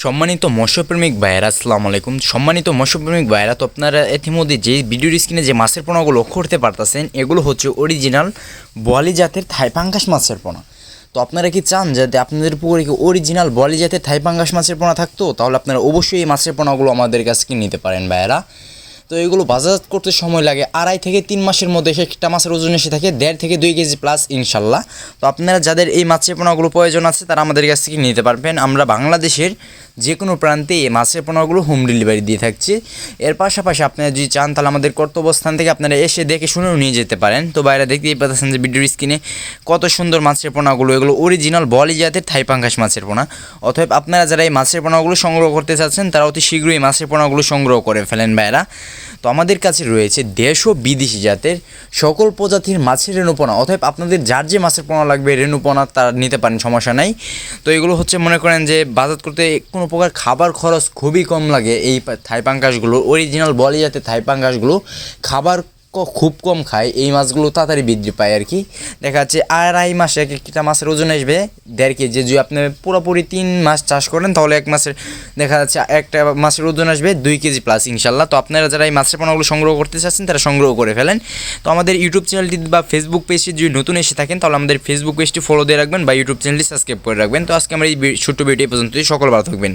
সম্মানিত মৎস্যপ্রেমিক ভাইয়েরা আসসালামু আলাইকুম। সম্মানিত মৎস্যপ্রেমিক ভাইয়েরা, তো আপনারা ইতিমধ্যে যে ভিডিওর স্ক্রিনে যে মাছের পোনাগুলো লক্ষ্য করতে পারতেছেন, এগুলো হচ্ছে অরিজিনাল বোয়ালি জাতের থাই পাঙ্গাস মাছের পোনা। তো আপনারা কি চান যাতে আপনাদের পুকুরে কি অরিজিনাল বোয়ালি জাতের থাই পাঙ্গাস মাছের পোনা থাকতো, তাহলে আপনারা অবশ্যই এই মাছের পোনাগুলো আমাদের কাছে কিনে নিতে পারেন ভাইয়েরা। তো এগুলো বাজারজাত করতে সময় লাগে 2.5 থেকে 3 মাসের মধ্যে একটা মাছের ওজন এসে থাকে 1.5 থেকে 2 কেজি প্লাস ইনশাল্লাহ। তো আপনারা যাদের এই মাছের পোনাগুলো প্রয়োজন আছে তারা আমাদের কাছ থেকে নিতে পারবেন। আমরা বাংলাদেশের যে কোনো প্রান্তে এই মাছের পোনাগুলো হোম ডেলিভারি দিয়ে থাকছি। এর পাশাপাশি আপনারা যদি চান তাহলে আমাদের কর্তব্যস্থান থেকে আপনারা এসে দেখে শুনেও নিয়ে যেতে পারেন। তো বাইরে দেখতেই পাচ্ছেন যে ভিডিওর স্ক্রিনে কত সুন্দর মাছের পোনাগুলো, এগুলো অরিজিনাল বোয়ালি জাতের থাই পাঙ্গাস মাছের পোনা। অতএব আপনারা যারা এই মাছের পোনাগুলো সংগ্রহ করতে চাচ্ছেন তারা অতি শীঘ্রই এই মাছের পোনাগুলো সংগ্রহ করে ফেলেন ভাইরা। তো আমাদের কাছে রয়েছে দেশ ও বিদেশি জাতের সকল প্রজাতির মাছের রেণুপোনা। অতএব আপনাদের যার যে মাছের পোনা লাগবে রেণুপোনা তারা নিতে পারেন, সমস্যা নাই। তো এগুলো হচ্ছে মনে করেন যে বাজার করতে কোনো প্রকার খাবার খরচ খুবই কম লাগে। এই থাই পাঙ্গাসগুলো অরিজিনাল বোয়ালি জাতের থাই পাঙ্গাসগুলো খাবার খুব কম খায়, এই মাছগুলো তাড়াতাড়ি বৃদ্ধি পায় আর কি। দেখা যাচ্ছে 2.5 মাসে একটা মাছের ওজন আসবে 1.5 কেজি। যদি আপনি পুরোপুরি 3 মাস চাষ করেন তাহলে এক মাসের দেখা যাচ্ছে একটা মাছের ওজন আসবে 2 কেজি প্লাস ইনশাল্লাহ। তো আপনারা যারা এই মাছের পোনাগুলো সংগ্রহ করতে চাচ্ছেন তারা সংগ্রহ করে ফেলেন। তো আমাদের ইউটিউব চ্যানেলটি বা ফেসবুক পেজটি যদি নতুন এসে থাকেন তাহলে আমাদের ফেসবুক পেজটি ফলো দিয়ে রাখবেন বা ইউটিউব চ্যানেলটি সাবস্ক্রাইব করে রাখবেন। তো আজকে আমরা এই ছোট্ট ভিডিও পর্যন্তই, সকল ভালো থাকবেন।